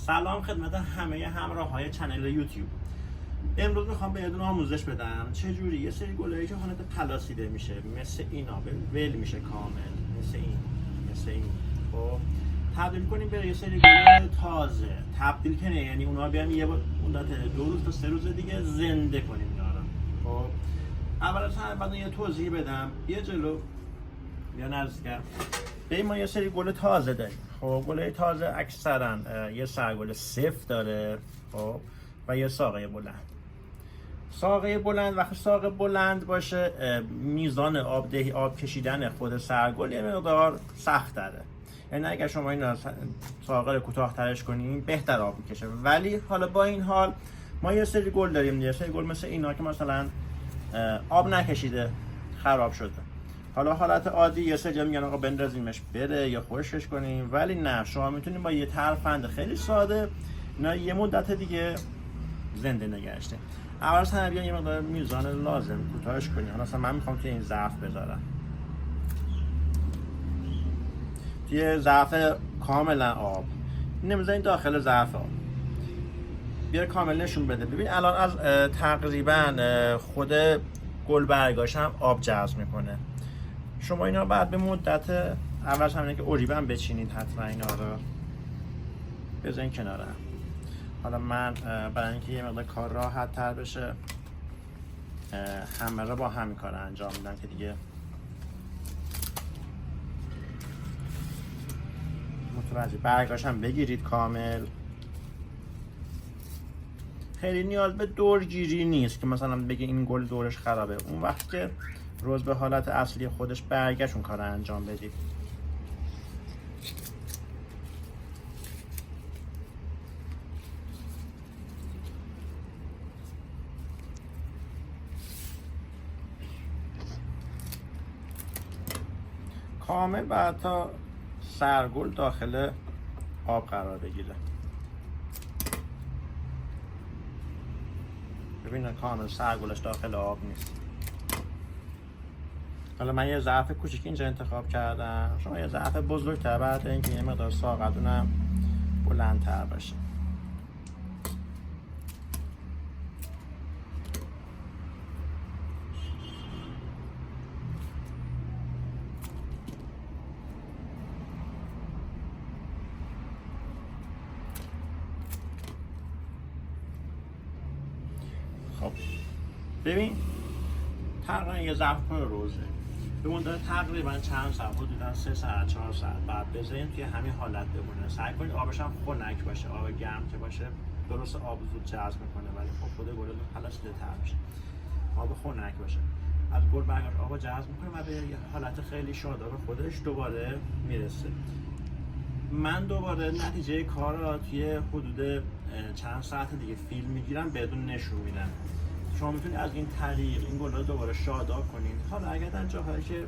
سلام خدمت همه همراه‌های کانال یوتیوب. امروز میخوام بهتون آموزش بدم چجوری یه سری گلایی که حالت پلاسیده میشه مثل اینا ول میشه کامل مثل این خب تبدیل کنیم به یه سری گل تازه. تبدیل کنه یعنی اونها بیام یه مدت 2 روز تا 3 روز دیگه زنده کنیم اینا رو. خب اول از همه بعد یه توضیح بدم، یه جلو یا نزدیکم به ما یه سری گل تازه داریم. خب گل تازه اکثرا یه سرگل سفت داره خب و یه ساقه بلند. وقتی ساقه بلند باشه میزان آب کشیدن خود سرگل یه مقدار سخت تره، یعنی اگر شما این ساقه کوتاه ترش کنیم بهتر آب میکشه. ولی حالا با این حال ما یه سری گل داریم، یه سری گل مثل اینا که مثلا آب نکشیده خراب شده. حالا حالت عادی یه سری میگن آقا بندازیمش بره یا خشکش کنیم، ولی نه، شما میتونید با یه ترفند خیلی ساده اینا یه مدت دیگه زنده نگهش داریم. اول از همه یه مقدار میزان لازم کوتاهش کنیم. حالا مثلا من میخوام توی این ظرف بذارم، توی ظرف کاملا آب نمیذارین داخل ظرف آب، بیا کامل نشون بده. ببین الان از تقریبا خود گل برگاش هم آب جذب میکنه. شما اینا بعد به مدت اول همینه که اوریبم بچینید، حتما اینا رو بذارین کنارم. حالا من برای اینکه یه مقدار کار راحت تر بشه همه رو با همین کار انجام میدم که دیگه متوجه برگاش هم بگیرید کامل. خیلی نیاز به دورگیری نیست که مثلا بگه این گل دورش خرابه، اون وقت که روز به حالت اصلی خودش برگشت اون کار رو انجام بدید. کامل بعد تا سرگل داخل آب قرار بگیره. ببینید کامل سرگلش داخل آب نیست. حالا من یه ظرف کوچیک اینجا انتخاب کردم، شما یه ظرف بزرگتر بعد اینکه یه مقدار ساقه‌تونم بلندتر باشه. خب ببین تقریبا یه ظرف پر روزه به مدت تقریبا چند ساعت، حدودا 3 ساعت 4 ساعت بعد بذاریم توی همین حالت بمونه. سعی کنید آبش هم خنک باشه، آب گرم که باشه درست آب زود جذب میکنه، ولی خب خود گل پلاسیده تر میشه. آب خنک باشه از گل برگاش آب جذب میکنه و به یه حالت خیلی شاداب خودش دوباره میرسه. من دوباره نتیجه کار را توی حدود چند ساعت دیگه فیلم میگیرم بدون نشون میدم. شما میتونید از این طریق این گل رو دوباره شاداب کنید. حالا اگر در جاهایی که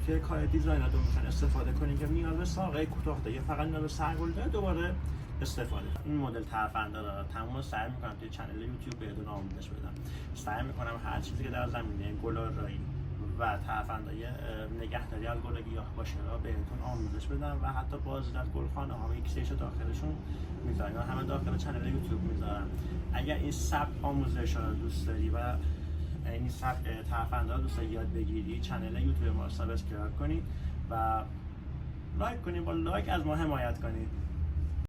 توی کار دیزایناتون میخواین استفاده کنید که نیاز به ساقه کوتاه داره، فقط نیاز به سرگل داره، دوباره استفاده. این مدل ترفنده رو تمام سعی میکنم توی کانال یوتیوب بهتون آموزش بدم. سعی میکنم هر چیزی که در زمینه گل‌آرایی و ترفندهای نگهداری از گل گیاه باشه را بهتون آموزش بدم و حتی بازدید از گلخانه ها و یک سریش داخلشون میذارم، همه داخل کانال یوتیوب میذارم. اگر این سبک آموزش ها رو دوست داری و این سبک ترفنده ها دوست داری یاد بگیری، کانال یوتیوب ما رو سابسکرایب کنید و لایک کنید، با لایک از ما حمایت کنید.